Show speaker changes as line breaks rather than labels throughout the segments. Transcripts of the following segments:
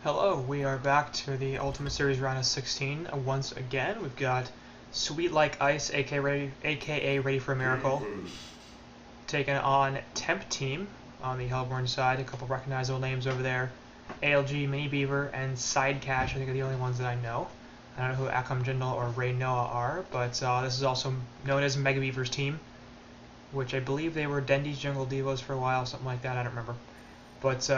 Hello, we are back to the Ultimate Series Round of 16 once again. We've got Sweet Like Ice, aka Ready for a Miracle, taking on Temp Team on the Hellborn side. A couple recognizable names over there. ALG, Mini Beaver, and Side Cash, I think are the only ones that I know. I don't know who Akam Jindal or Ray Noah are, but this is also known as Mega Beaver's team, which I believe they were Dendy's Jungle Divos for a while, something like that, I don't remember. But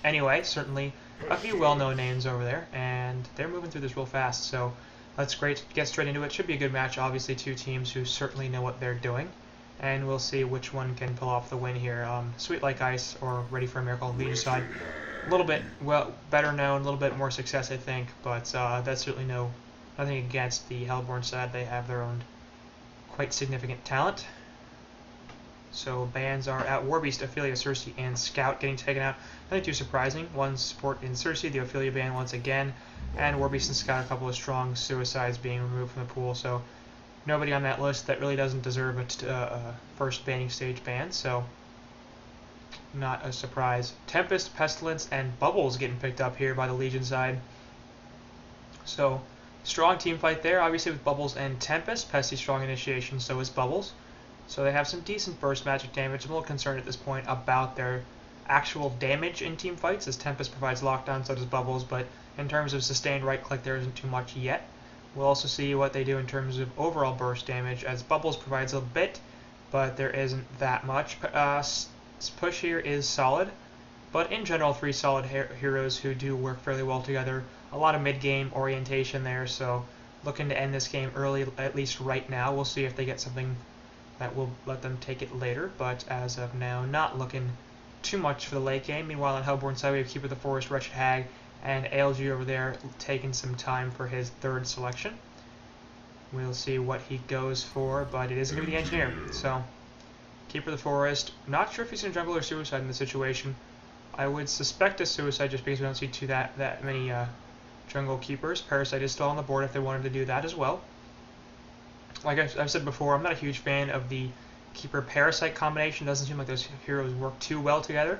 anyway, certainly a few well-known names over there, and they're moving through this real fast, so let's get straight into it. Should be a good match. Obviously, two teams who certainly know what they're doing, and we'll see which one can pull off the win here. Sweet Like Ice or Ready for a Miracle on the Legion side, a little bit better known, a little bit more success, I think, but that's certainly nothing against the Hellborn side. They have their own quite significant talent. So bans are at Warbeast, Ophelia, Cersei, and Scout getting taken out. Nothing too surprising. One support in Cersei, the Ophelia ban once again, and Warbeast and Scout a couple of strong suicides being removed from the pool. So nobody on that list that really doesn't deserve a first banning stage ban. So not a surprise. Tempest, Pestilence, and Bubbles getting picked up here by the Legion side. So strong team fight there. Obviously with Bubbles and Tempest, Pesty strong initiation, so is Bubbles. So they have some decent burst magic damage. I'm a little concerned at this point about their actual damage in team fights, as Tempest provides lockdown, so does Bubbles, but in terms of sustained right click, there isn't too much yet. We'll also see what they do in terms of overall burst damage, as Bubbles provides a bit, but there isn't that much. Push here is solid, but in general, three solid heroes who do work fairly well together. A lot of mid-game orientation there, so looking to end this game early, at least right now. We'll see if they get something that will let them take it later, but as of now, not looking too much for the late game. Meanwhile, on Hellborn side, we have Keeper of the Forest, Wretched Hag, and ALG over there taking some time for his third selection. We'll see what he goes for, but it is going to be the Engineer. So, Keeper of the Forest, not sure if he's in jungle or suicide in this situation. I would suspect a suicide just because we don't see that many jungle keepers. Parasite is still on the board if they wanted to do that as well. Like I've said before, I'm not a huge fan of the Keeper-Parasite combination. Doesn't seem like those heroes work too well together,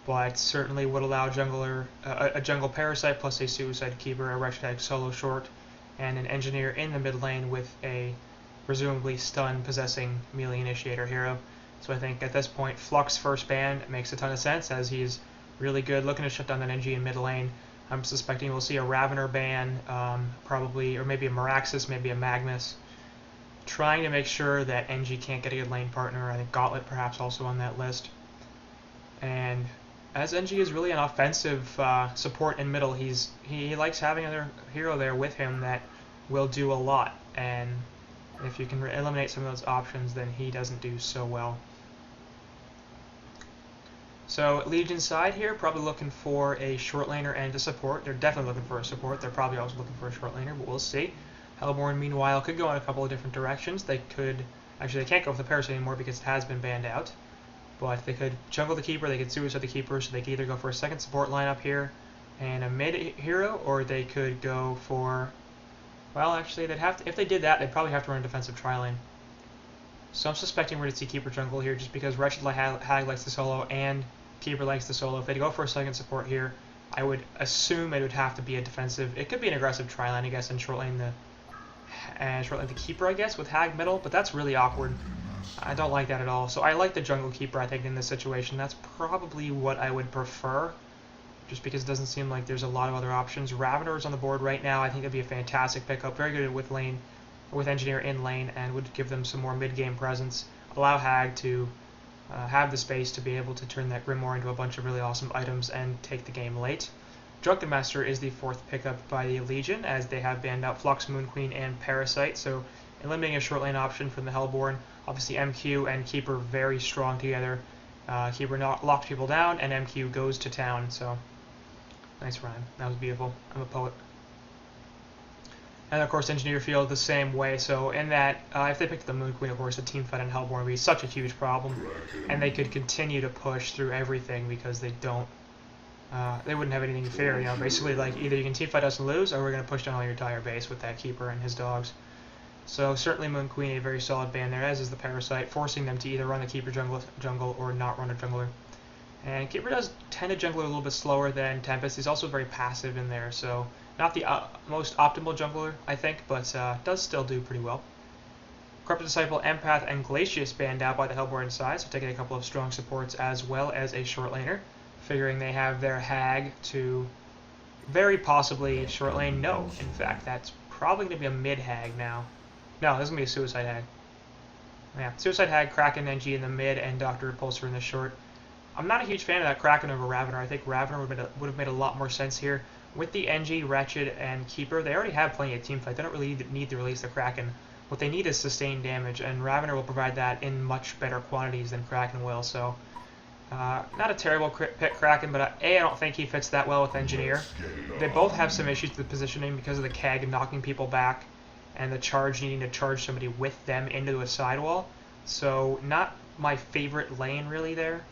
but certainly would allow a jungle Parasite plus a Suicide Keeper, a Wretched Hag solo short, and an Engineer in the mid lane with a presumably stun-possessing melee initiator hero. So I think at this point, Flux first ban makes a ton of sense, as he's really good, looking to shut down that NG in mid lane. I'm suspecting we'll see a Ravener ban, probably, or maybe a Meraxis, maybe a Magnus, trying to make sure that NG can't get a good lane partner. I think Gauntlet perhaps also on that list. And as NG is really an offensive support in middle, he likes having another hero there with him that will do a lot. And if you can eliminate some of those options, then he doesn't do so well. So Legion side here, probably looking for a short laner and a support. They're definitely looking for a support. They're probably also looking for a short laner, but we'll see. Hellborn, meanwhile, could go in a couple of different directions. They could... Actually, they can't go with the Parasite anymore because it has been banned out. But they could jungle the Keeper, they could suicide the Keeper, so they could either go for a second support lineup here and a mid hero, or they could go for... Well, actually, they'd have to... If they did that, they'd probably have to run a defensive tri-lane. So I'm suspecting we're going to see Keeper jungle here just because Wretched Hag likes the solo and Keeper likes the solo. If they go for a second support here, I would assume it would have to be a defensive... It could be an aggressive tri-lane, I guess, and short lane the Keeper, I guess, with Hag middle, but that's really awkward. I don't like that at all. So I like the jungle Keeper, I think, in this situation. That's probably what I would prefer, just because it doesn't seem like there's a lot of other options. Ravener is on the board right now. I think that'd be a fantastic pickup. Very good with lane, with Engineer in lane, and would give them some more mid-game presence. Allow Hag to have the space to be able to turn that Grimoire into a bunch of really awesome items and take the game late. Drunken Master is the fourth pickup by the Legion, as they have banned out Flux, Moon Queen, and Parasite, so eliminating a short lane option from the Hellborn. Obviously MQ and Keeper very strong together. Keeper locks people down, and MQ goes to town, so nice rhyme. That was beautiful. I'm a poet. And of course Engineer Field the same way, so in that, if they picked the Moon Queen, of course, the team fight in Hellborn would be such a huge problem, and they could continue to push through everything because they don't... they wouldn't have anything to fear, you know, basically, like, either you can teamfight us and lose, or we're going to push down all your entire base with that Keeper and his dogs. So certainly Moon Queen, a very solid ban there, as is the Parasite, forcing them to either run the Keeper jungle or not run a jungler. And Keeper does tend to jungler a little bit slower than Tempest. He's also very passive in there, so not the most optimal jungler, I think, but does still do pretty well. Corrupted Disciple, Empath, and Glacius banned out by the Hellborn side, so taking a couple of strong supports as well as a short laner. Figuring they have their Hag to very possibly short lane. No, in fact, that's probably going to be a mid Hag now. No, this is going to be a Suicide Hag. Yeah, Suicide Hag, Kraken, NG in the mid, and Dr. Repulsor in the short. I'm not a huge fan of that Kraken over Ravener. I think Ravener would have made a lot more sense here. With the NG, Wretched, and Keeper, they already have plenty of teamfight. They don't really need to release the Kraken. What they need is sustained damage, and Ravener will provide that in much better quantities than Kraken will. So, not a terrible pick, Kraken, but I don't think he fits that well with Engineer. They both have some issues with positioning because of the keg knocking people back, and the charge needing to charge somebody with them into a sidewall. So, not my favorite lane really there.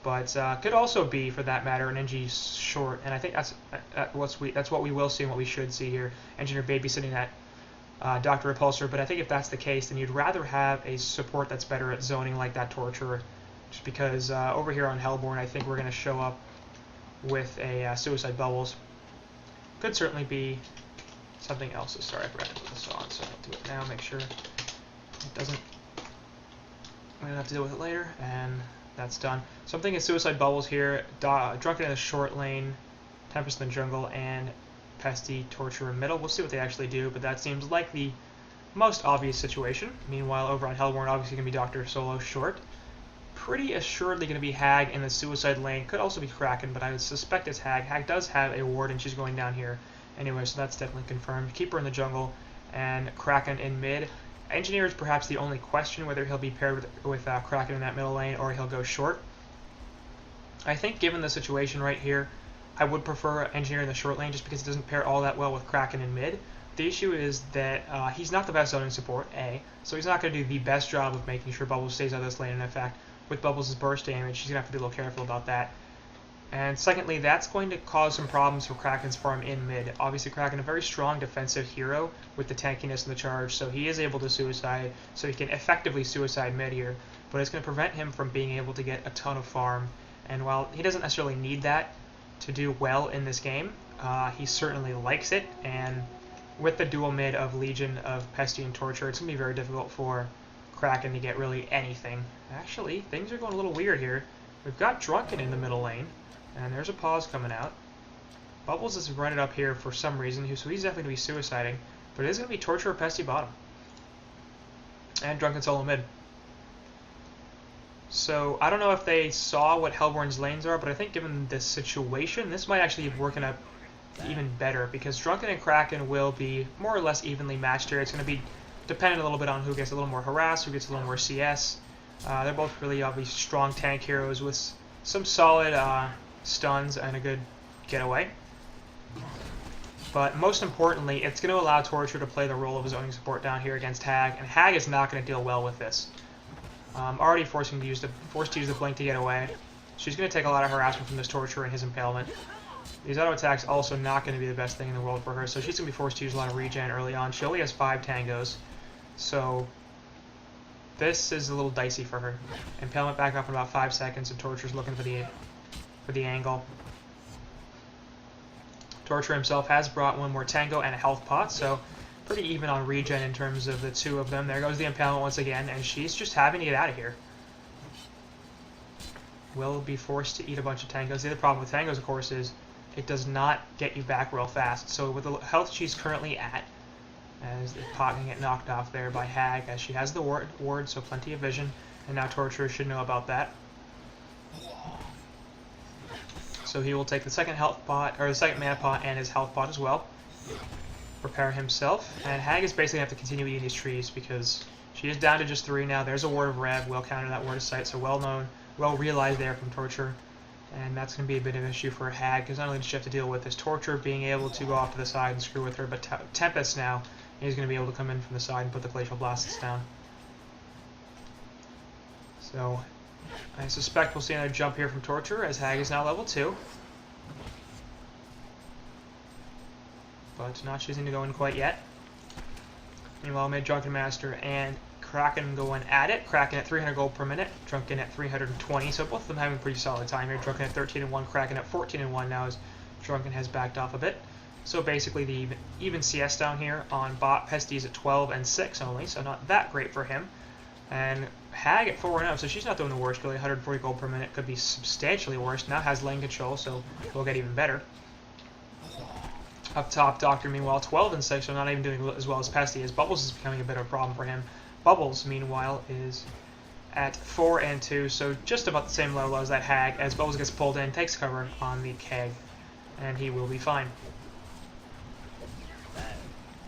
But could also be, for that matter, an NG short, and I think that's what we will see and what we should see here. Engineer babysitting that Dr. Repulsor, but I think if that's the case, then you'd rather have a support that's better at zoning like that Torturer, just because over here on Hellborn, I think we're going to show up with a Suicide Bubbles. Could certainly be something else. Sorry, I forgot to put this on, so I'll do it now, make sure it doesn't... I'm going to have to deal with it later, and... that's done. So I'm thinking Suicide Bubbles here, Drunken in the short lane, Tempest in the jungle, and Pesty Torturer in middle. We'll see what they actually do, but that seems like the most obvious situation. Meanwhile, over on Hellborn, obviously going to be Dr. Solo short. Pretty assuredly going to be Hag in the Suicide lane. Could also be Kraken, but I would suspect it's Hag. Hag does have a ward, and she's going down here anyway, so that's definitely confirmed. Keeper in the jungle, and Kraken in mid. Engineer is perhaps the only question, whether he'll be paired with Kraken in that middle lane or he'll go short. I think given the situation right here, I would prefer Engineer in the short lane just because it doesn't pair all that well with Kraken in mid. The issue is that he's not the best zoning support, A, so he's not going to do the best job of making sure Bubbles stays out of this lane, and in fact, with Bubbles' burst damage, he's going to have to be a little careful about that. And secondly, that's going to cause some problems for Kraken's farm in mid. Obviously, Kraken a very strong defensive hero with the tankiness and the charge, so he is able to suicide, so he can effectively suicide mid here, but it's going to prevent him from being able to get a ton of farm. And while he doesn't necessarily need that to do well in this game, he certainly likes it, and with the dual mid of Legion of Pesty and Torture, it's going to be very difficult for Kraken to get really anything. Actually, things are going a little weird here. We've got Drunken in the middle lane. And there's a pause coming out. Bubbles is running up here for some reason, so he's definitely going to be suiciding. But it is going to be Torture or Pesty bottom. And Drunken solo mid. So, I don't know if they saw what Hellborn's lanes are, but I think given this situation, this might actually be working out even better. Because Drunken and Kraken will be more or less evenly matched here. It's going to be dependent a little bit on who gets a little more harass, who gets a little more CS. They're both really obviously strong tank heroes with some solid... stuns and a good getaway. But most importantly, it's going to allow Torture to play the role of zoning support down here against Hag, and Hag is not going to deal well with this. Already forced to use the blink to get away. She's going to take a lot of harassment from this Torture and his impalement. These auto attacks also not going to be the best thing in the world for her, so she's going to be forced to use a lot of regen early on. She only has 5 tangos, so this is a little dicey for her. Impalement back up in about 5 seconds, and Torture's looking for the angle. Torture himself has brought one more tango and a health pot, so pretty even on regen in terms of the two of them. There goes the impalement once again, and she's just having to get out of here. Will be forced to eat a bunch of tangos. The other problem with tangos, of course, is it does not get you back real fast. So with the health she's currently at, as the pot can get knocked off there by Hag, as she has the ward, so plenty of vision, and now Torture should know about that. So he will take the second health pot, or the second mana pot, and his health pot as well. Prepare himself, and Hag is basically going to have to continue eating these trees because she is down to just 3 now. There's a ward of Rev, well counter that ward of sight, so well known, well realized there from Torture. And that's going to be a bit of an issue for Hag, because not only does she have to deal with this Torture being able to go off to the side and screw with her, but Tempest now is going to be able to come in from the side and put the Glacial Blasts down. So I suspect we'll see another jump here from Torture, as Hag is now level 2. But not choosing to go in quite yet. Meanwhile, mid Drunken Master and Kraken going at it. Kraken at 300 gold per minute, Drunken at 320. So both of them having a pretty solid time here. Drunken at 13-1, Kraken at 14-1 now as Drunken has backed off a bit. So basically the even CS down here on bot. Pesty's at 12-6 only, so not that great for him. And Hag at 4-0, so she's not doing the worst really. 140 gold per minute, could be substantially worse. Now has lane control, so we'll get even better. Up top, Doctor, meanwhile, 12-6, so not even doing as well as Pesty is. Bubbles is becoming a bit of a problem for him. Bubbles, meanwhile, is at 4-2, so just about the same level as that Hag, as Bubbles gets pulled in, takes cover on the keg, and he will be fine.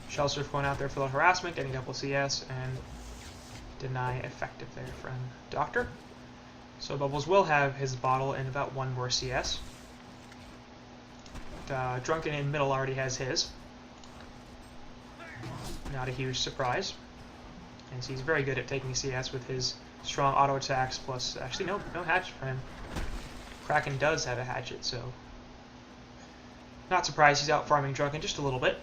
Shellsurf going out there for the harassment, getting double CS, and deny effective there from Doctor. So Bubbles will have his bottle in about one more CS. Drunken in middle already has his. Not a huge surprise. And he's very good at taking CS with his strong auto attacks, plus actually no hatchet for him. Kraken does have a hatchet, so not surprised he's out farming Drunken just a little bit.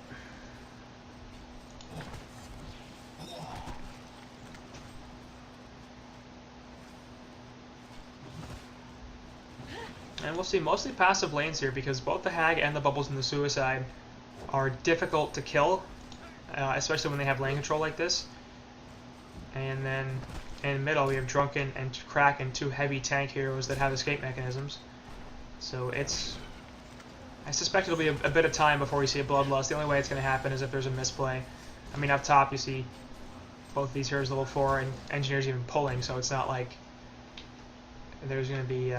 And we'll see mostly passive lanes here because both the Hag and the Bubbles and the Suicide are difficult to kill, especially when they have lane control like this. And then in middle we have Drunken and Kraken, two heavy tank heroes that have escape mechanisms. So I suspect it'll be a bit of time before we see a bloodlust. The only way it's going to happen is if there's a misplay. I mean, up top you see both these heroes level 4 and Engineer's even pulling, so it's not like there's going to be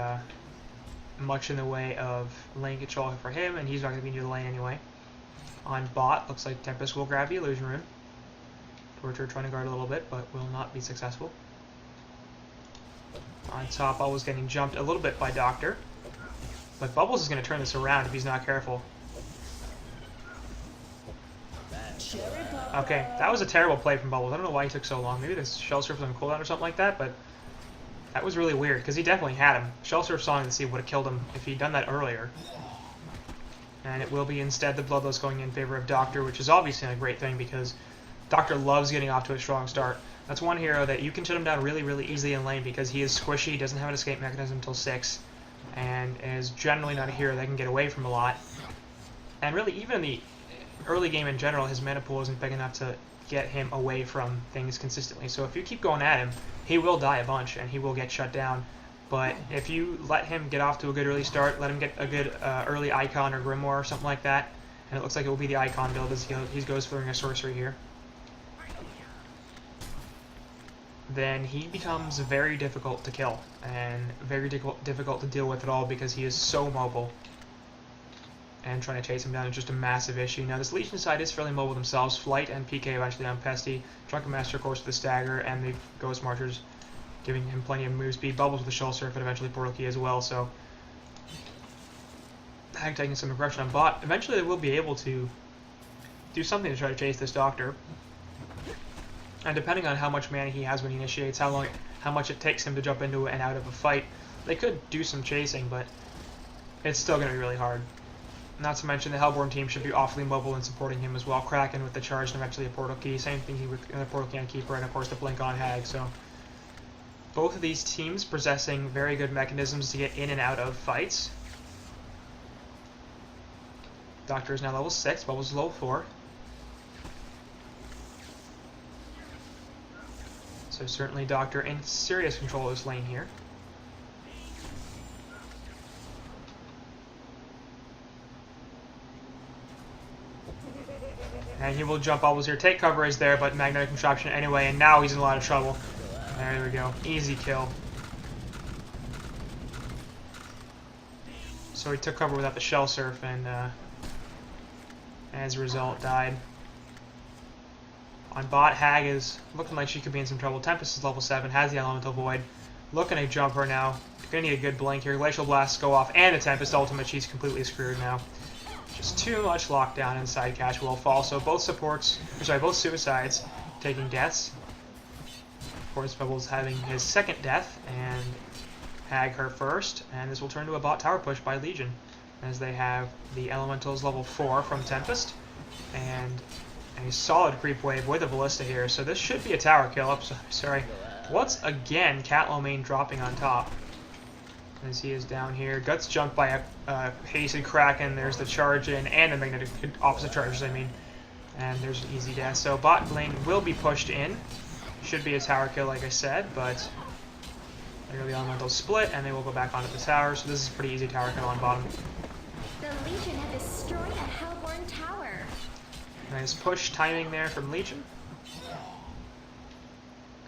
much in the way of lane control for him, and he's not going to be near the lane anyway. On bot, looks like Tempest will grab the illusion rune. Torture trying to guard a little bit, but will not be successful. On top, Bubbles getting jumped a little bit by Doctor, but Bubbles is going to turn this around if he's not careful. Okay, that was a terrible play from Bubbles. I don't know why he took so long. Maybe this Shellsurf was on cooldown or something like that, but that was really weird, because he definitely had him. Shellsurf sawing the sea would have killed him if he'd done that earlier. And it will be instead the Bloodlust going in favor of Doctor, which is obviously a great thing, because Doctor loves getting off to a strong start. That's one hero that you can shut him down really, really easily in lane, because he is squishy, doesn't have an escape mechanism until 6, and is generally not a hero that can get away from a lot. And really, even in the early game in general, his mana pool isn't big enough to get him away from things consistently. So if you keep going at him, he will die a bunch and he will get shut down. But if you let him get off to a good early start, let him get a good early Icon or Grimoire or something like that, and it looks like it will be the Icon build as he goes throwing a sorcery here, then he becomes very difficult to kill and very difficult to deal with at all, because he is so mobile. And trying to chase him down is just a massive issue. Now this Legion side is fairly mobile themselves. Flight and PK eventually on Pesty. Drunken Master, of course, with the Stagger, and the Ghost Marchers giving him plenty of move speed. Bubbles with the Shellsurf and eventually Portal Key as well. So Hag taking some aggression on bot. Eventually they will be able to do something to try to chase this Doctor. And depending on how much mana he has when he initiates, how much it takes him to jump into and out of a fight, they could do some chasing, but it's still going to be really hard. Not to mention the Hellborn team should be awfully mobile in supporting him as well. Kraken with the charge and eventually a Portal Key. Same thing with the Portal Key on Keeper, and of course the Blink on Hag. So both of these teams possessing very good mechanisms to get in and out of fights. Doctor is now level 6, Bubbles is level 4. So certainly Doctor in serious control of this lane here. And he will jump Bubbles here. Take cover is there, but Magnetic Contraption anyway, and now he's in a lot of trouble. There we go. Easy kill. So he took cover without the Shellsurf, and as a result died. On bot, Hag is looking like she could be in some trouble. Tempest is level 7, has the Elemental Void. Looking to jump her now. Gonna need a good blink here. Glacial Blasts go off, and a Tempest ultimate. She's completely screwed now. Just too much lockdown inside Catch will fall. So both both Suicides taking deaths. Of course, Bubbles having his second death, and Hag her first. And this will turn to a bot tower push by Legion, as they have the Elementals level 4 from Tempest, and a solid creep wave with a ballista here, so this should be a tower kill. Oh, sorry. Once again, Cat Lomain dropping on top. As he is down here. Guts jumped by a hasted Kraken. There's the charge in, and the magnetic opposite charges, I mean. And there's an easy death. So bot lane will be pushed in. Should be a tower kill, like I said, but there go the elemental split, and they will go back onto the tower. So this is a pretty easy tower kill on bottom.
The Legion have destroyed a Hellborn tower.
Nice push timing there from Legion.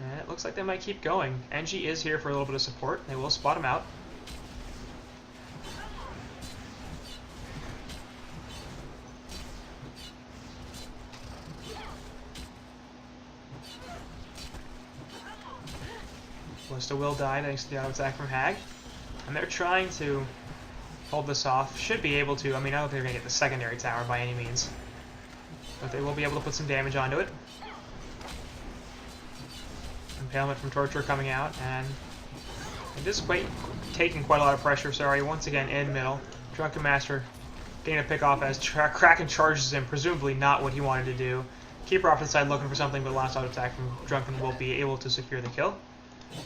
And it looks like they might keep going. NG is here for a little bit of support. They will spot him out. Ballista will die thanks to the auto attack from Hag. And they're trying to hold this off. Should be able to. I mean, I don't think they're going to get the secondary tower by any means. But they will be able to put some damage onto it. Impalement from Torture coming out. And it is taking quite a lot of pressure. Sorry, once again in middle. Drunken Master getting a pick off as Kraken charges him. Presumably not what he wanted to do. Keeper off to the side looking for something, but the last auto attack from Drunken will be able to secure the kill.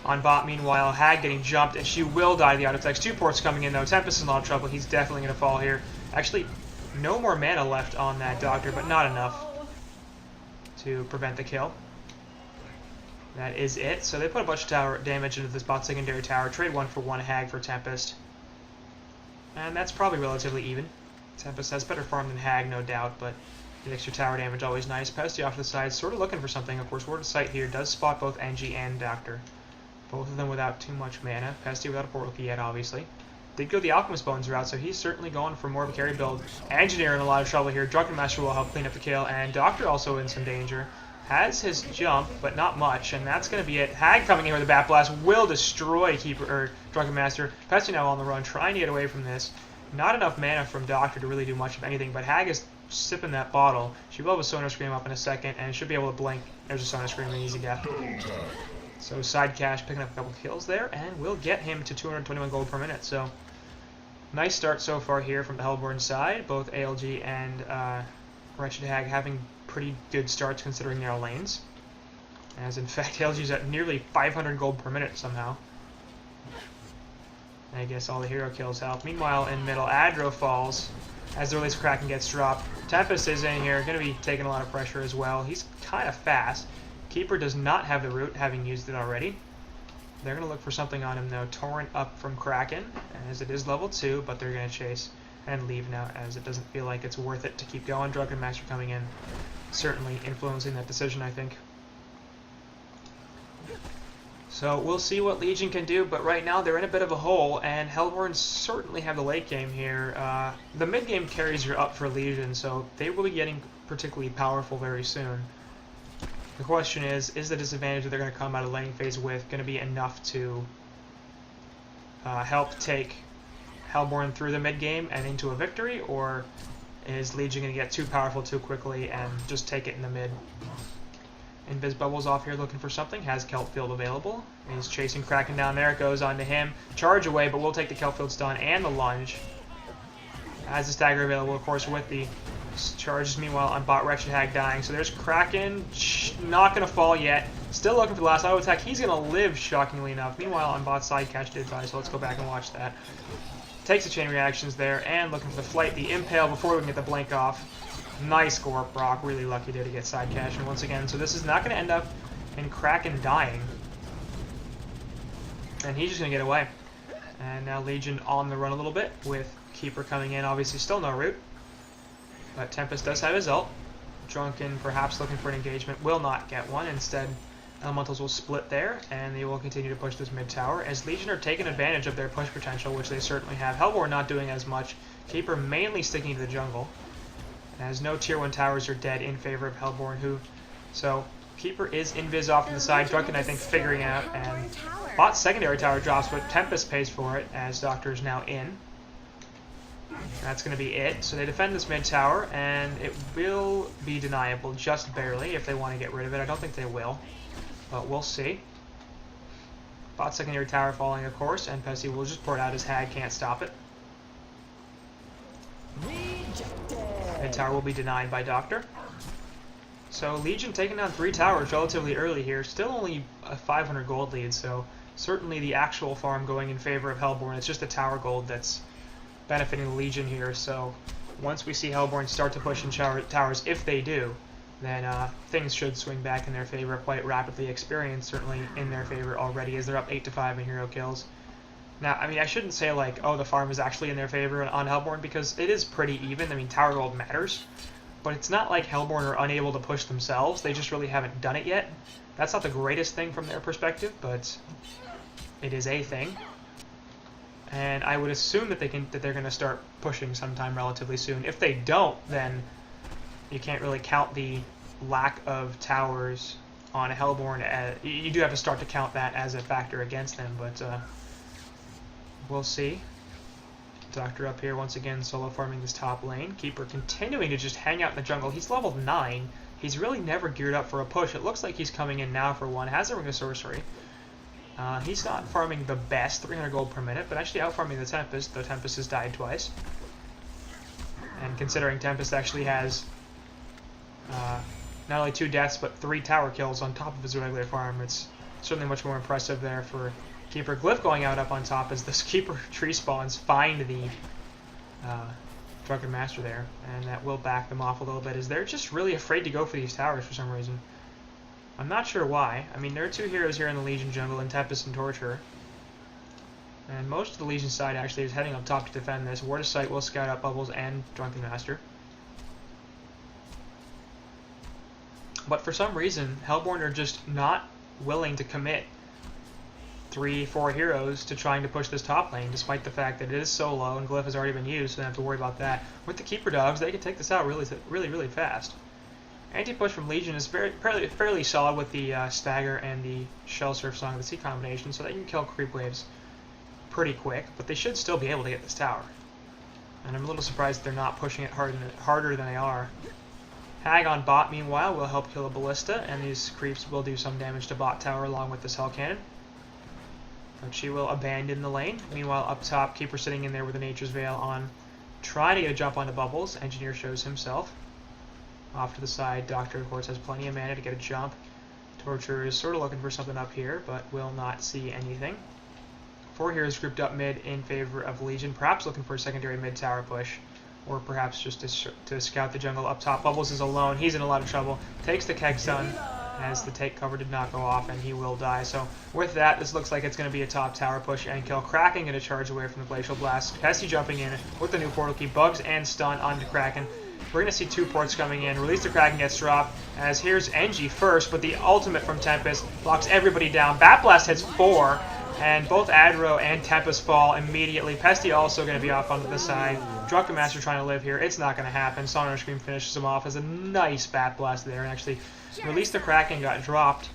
On bot, meanwhile, Hag getting jumped, and she will die to the auto attacks. 2 ports coming in, though. Tempest is in a lot of trouble. He's definitely going to fall here. Actually, no more mana left on that Doctor, but not enough to prevent the kill. That is it. So they put a bunch of tower damage into this bot secondary tower. Trade 1-for-1 Hag for Tempest. And that's probably relatively even. Tempest has better farm than Hag, no doubt, but the extra tower damage always nice. Pesty off to the side, sort of looking for something. Of course, Word of Sight here does spot both NG and Doctor. Both of them without too much mana. Pesty without a portal key yet, obviously. Did go the Alchemist Bones route, so he's certainly going for more of a carry build. Engineer in a lot of trouble here. Drunken Master will help clean up the kill, and Doctor also in some danger. Has his jump, but not much, and that's going to be it. Hag coming in with a Bat Blast will destroy Drunken Master. Pesty now on the run, trying to get away from this. Not enough mana from Doctor to really do much of anything, but Hag is sipping that bottle. She will have a Sonar Scream up in a second, and should be able to blink. There's a Sonar Scream, an easy death. So Side Cash picking up a couple kills there, and we'll get him to 221 gold per minute. So nice start so far here from the Hellborn side. Both ALG and Wretched Hag having pretty good starts considering their lanes. As in fact, ALG's at nearly 500 gold per minute somehow. I guess all the hero kills help. Meanwhile, in middle, Adro falls as the release Kraken gets dropped. Tempest is in here, going to be taking a lot of pressure as well. He's kind of fast. Keeper does not have the root, having used it already. They're going to look for something on him, though. Torrent up from Kraken, as it is level 2, but they're going to chase and leave now, as it doesn't feel like it's worth it to keep going. Drunken Master coming in, certainly influencing that decision, I think. So we'll see what Legion can do, but right now they're in a bit of a hole, and Hellborn certainly have the late game here. The mid game carries are up for Legion, so they will be getting particularly powerful very soon. The question is the disadvantage that they're going to come out of the laning phase with going to be enough to help take Hellborn through the mid game and into a victory, or is Legion going to get too powerful too quickly and just take it in the mid? Invis Bubbles off here looking for something. Has Kelp Field available. He's chasing Kraken down there. It goes on to him. Charge away, but we'll take the Kelp Field stun and the lunge. Has the stagger available, of course, with the charges. Meanwhile, on bot, Wretched Hag dying. So there's Kraken. Not going to fall yet. Still looking for the last auto attack. He's going to live, shockingly enough. Meanwhile, on bot side, Catch did die, so let's go back and watch that. Takes the chain reactions there, and looking for the flight, the impale before we can get the blink off. Nice Gorp Brock, really lucky there to get side cash, and once again, so this is not going to end up in Kraken dying. And he's just going to get away. And now Legion on the run a little bit, with Keeper coming in, obviously still no root. But Tempest does have his ult. Drunken perhaps looking for an engagement, will not get one, instead Elementals will split there, and they will continue to push this mid tower, as Legion are taking advantage of their push potential, which they certainly have. Hellborn not doing as much, Keeper mainly sticking to the jungle. As no tier 1 towers are dead in favor of Hellborn, so Keeper is invis off to the side. Drunken, I think, figuring out, and bot secondary tower drops, but Tempest pays for it as Doctor is now in. That's going to be it. So they defend this mid tower, and it will be deniable just barely if they want to get rid of it. I don't think they will, but we'll see. Bot secondary tower falling, of course, and Pesty will just pour it out as Hag can't stop it. Mid tower will be denied by Doctor. So Legion taking down 3 towers relatively early here. Still only a 500 gold lead, so certainly the actual farm going in favor of Hellborn. It's just the tower gold that's benefiting the Legion here. So once we see Hellborn start to push in towers, if they do, then things should swing back in their favor quite rapidly. Experience certainly in their favor already, as they're up 8-5 in hero kills. Now, I mean, I shouldn't say like, oh, the farm is actually in their favor on Hellborn, because it is pretty even. I mean, tower gold matters, but it's not like Hellborn are unable to push themselves. They just really haven't done it yet. That's not the greatest thing from their perspective, but it is a thing. And I would assume that they're going to start pushing sometime relatively soon. If they don't, then you can't really count the lack of towers on Hellborn. You do have to start to count that as a factor against them, but we'll see. Doctor up here once again solo farming this top lane. Keeper continuing to just hang out in the jungle. He's level 9. He's really never geared up for a push. It looks like he's coming in now for one. Has a ring of sorcery. He's not farming the best, 300 gold per minute, but actually outfarming the Tempest, though Tempest has died twice. And considering Tempest actually has not only 2 deaths, but 3 tower kills on top of his regular farm, it's certainly much more impressive there for Keeper. Glyph going out up on top as this Keeper tree spawns find the Drunken Master there, and that will back them off a little bit, as they're just really afraid to go for these towers for some reason. I'm not sure why. I mean, there are 2 heroes here in the Legion jungle, in Tempest and Torturer. And most of the Legion side actually is heading up top to defend this. Ward of Sight will scout out Bubbles and Drunken Master. But for some reason, Hellborn are just not willing to commit 3-4 heroes to trying to push this top lane, despite the fact that it is so low and Glyph has already been used, so they don't have to worry about that. With the Keeper dogs, they can take this out really fast. Anti-push from Legion is fairly solid with the Stagger and the Shell Surf Song of the Sea combination, so they can kill creep waves pretty quick, but they should still be able to get this tower. And I'm a little surprised they're not pushing it harder than they are. Hag on bot, meanwhile, will help kill a Ballista, and these creeps will do some damage to bot tower along with this Hell Cannon. But she will abandon the lane. Meanwhile, up top, Keeper sitting in there with a Nature's Veil on, trying to get a jump onto Bubbles. Engineer shows himself. Off to the side, Doctor, of course, has plenty of mana to get a jump. Torturer is sort of looking for something up here, but will not see anything. 4 heroes grouped up mid in favor of Legion, perhaps looking for a secondary mid-tower push, or perhaps just to scout the jungle up top. Bubbles is alone. He's in a lot of trouble. Takes the Keg Stun, as the take cover did not go off, and he will die. So with that, this looks like it's going to be a top tower push and kill. Kraken going to charge away from the Glacial Blast. Pesty jumping in with the new portal key. Bugs and stun onto Kraken. We're going to see 2 ports coming in. Release the Kraken gets dropped, as here's Engie first, but the ultimate from Tempest locks everybody down. Bat Blast hits 4, and both Adro and Tempest fall immediately. Pesty also going to be off onto the side. Drunken Master trying to live here. It's not going to happen. Sonar Scream finishes him off as a nice Bat Blast there, and actually Release the Kraken got dropped,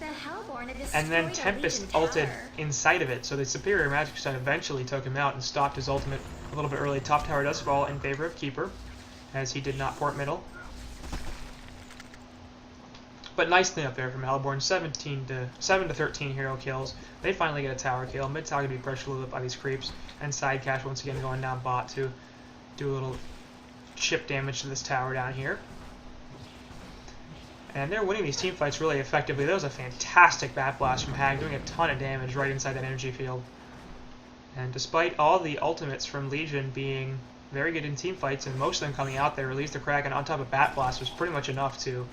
and then Tempest ulted inside of it, so the Superior Magic Stun eventually took him out and stopped his ultimate a little bit early. Top tower does fall in favor of Keeper, as he did not port middle. But nice thing up there from Hellborn, 7 to 13 hero kills. They finally get a tower kill. Mid tower can be pressured a little bit by these creeps, and side cash once again going down bot to do a little chip damage to this tower down here. And they're winning these team fights really effectively. That was a fantastic Bat Blast from Hag, doing a ton of damage right inside that energy field. And despite all the ultimates from Legion being very good in team fights, and most of them coming out there, Release the Kraken on top of Bat Blast was pretty much enough to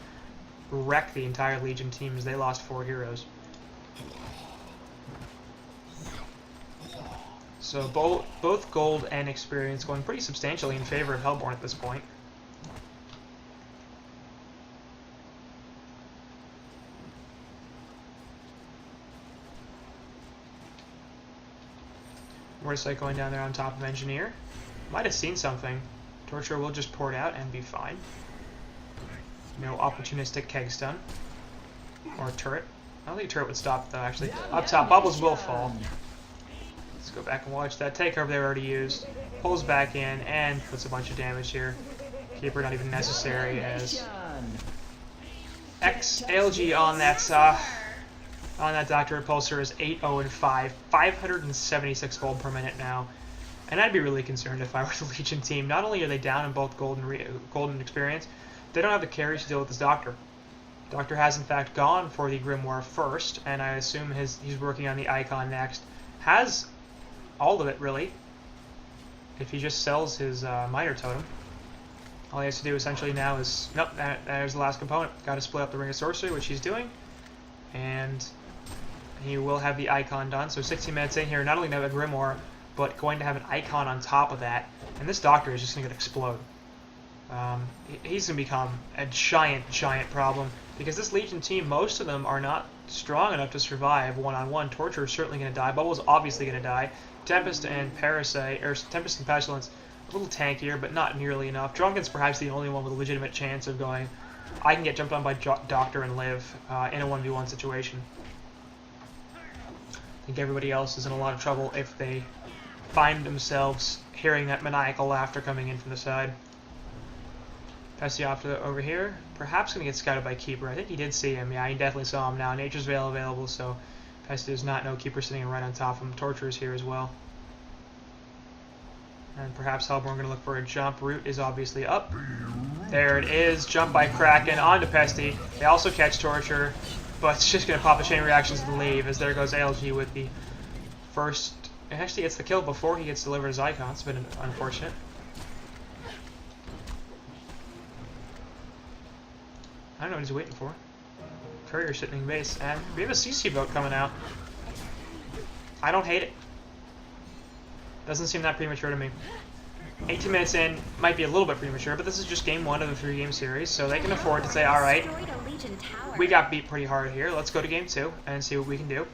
wreck the entire Legion team, as they lost 4 heroes. So both gold and experience going pretty substantially in favor of Hellborn at this point. Ward of Sight going down there on top of Engineer. Might have seen something. Torture will just port out and be fine. No opportunistic Keg Stun. Or turret. I don't think a turret would stop though, actually. Up top, Bubbles will fall. Let's go back and watch that takeover they already used. Pulls back in and puts a bunch of damage here. Keeper not even necessary, as XLG on that Doctor Repulsor is 8-0-5, 576 gold per minute now. And I'd be really concerned if I were the Legion team. Not only are they down in both gold and experience, they don't have the carries to deal with this Doctor. Doctor has in fact gone for the Grimoire first, and I assume he's working on the Icon next. Has all of it, really, if he just sells his Minor Totem. All he has to do essentially now is... Nope, there's the last component. Got to split up the Ring of Sorcery, which he's doing. And he will have the Icon done. So 16 minutes in here, not only have a Grimoire, but going to have an Icon on top of that. And this Doctor is just going to explode. He's going to become a giant, giant problem. Because this Legion team, most of them are not strong enough to survive one-on-one. Torture is certainly going to die. Bubble's obviously going to die. Tempest and Parasite, or Tempest and Pestilence, a little tankier, but not nearly enough. Drunken's perhaps the only one with a legitimate chance of going, I can get jumped on by Doctor and live in a 1v1 situation. I think everybody else is in a lot of trouble if they find themselves hearing that maniacal laughter coming in from the side. Pesty over here, perhaps going to get scouted by Keeper. I think he did see him. Yeah, he definitely saw him now. Nature's Veil available, so Pesty does not know Keeper sitting right on top of him. Torture is here as well. And perhaps Hellborn going to look for a jump. Root is obviously up. There it is. Jump by Kraken onto Pesty. They also catch Torture, but it's just going to pop a chain reactions and leave, as there goes LG with the first... It actually gets the kill before he gets delivered his Icon. It's been unfortunate. I don't know what he's waiting for. Courier sitting in base, and we have a CC boat coming out. I don't hate it. Doesn't seem that premature to me. 18 minutes in might be a little bit premature, but this is just game 1 of the 3-game series, so they can afford to say, alright, we got beat pretty hard here, let's go to game 2 and see what we can do.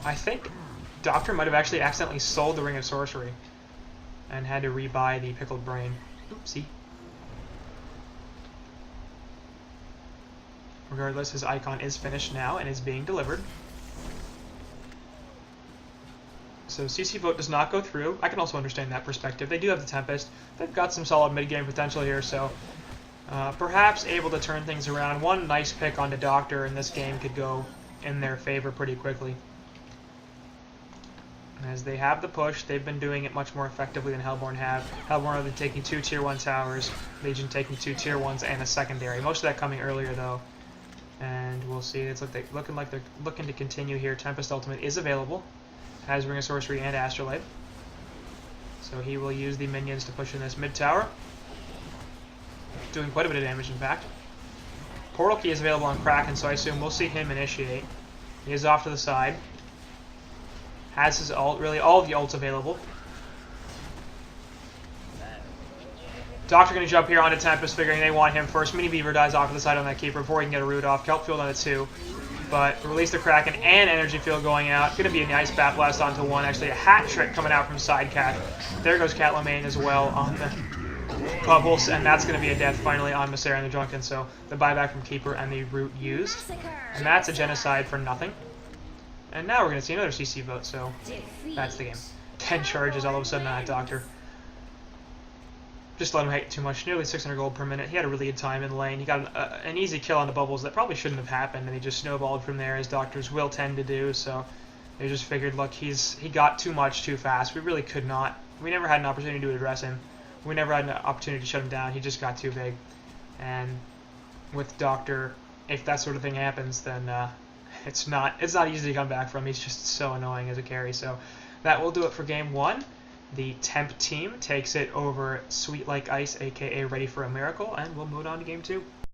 I think Doctor might have actually accidentally sold the Ring of Sorcery and had to rebuy the Pickled Brain. Oopsie. Regardless, his Icon is finished now and is being delivered. So CC vote does not go through. I can also understand that perspective. They do have the Tempest. They've got some solid mid-game potential here, so perhaps able to turn things around. One nice pick onto Doctor in this game could go in their favor pretty quickly. As they have the push, they've been doing it much more effectively than Hellborn have. Hellborn have been taking 2 Tier 1 towers, Legion taking 2 Tier 1s and a secondary. Most of that coming earlier, though. And we'll see. It's looking like they're looking to continue here. Tempest Ultimate is available. Has Ring of Sorcery and Astrolabe. So he will use the minions to push in this mid tower. Doing quite a bit of damage, in fact. Portal Key is available on Kraken, so I assume we'll see him initiate. He is off to the side. Has his ult, really all of the ults available. Doctor going to jump here onto Tempest, figuring they want him first. Mini Beaver dies off to the side on that Keeper before he can get a root off. Kelp Field on it too. But release the Kraken and Energy Field going out. Going to be a nice Bat Blast onto one. Actually, a hat trick coming out from side Cat. There goes Cat Lamaine as well on the Bubbles. And that's going to be a death finally on Masera and the Drunken. So the buyback from Keeper and the root used. And that's a genocide for nothing. And now we're going to see another CC vote. So that's the game. 10 charges all of a sudden on that Doctor. Just let him hate too much. Nearly 600 gold per minute. He had a really good time in lane. He got an easy kill on the Bubbles that probably shouldn't have happened, and he just snowballed from there, as Doctors will tend to do. So they just figured, look, he got too much too fast. We really could not. We never had an opportunity to address him. We never had an opportunity to shut him down. He just got too big. And with Doctor, if that sort of thing happens, then it's not easy to come back from. He's just so annoying as a carry. So that will do it for game 1. The temp team takes it over Sweet Like Ice, aka Ready for a Miracle, and we'll move on to game 2.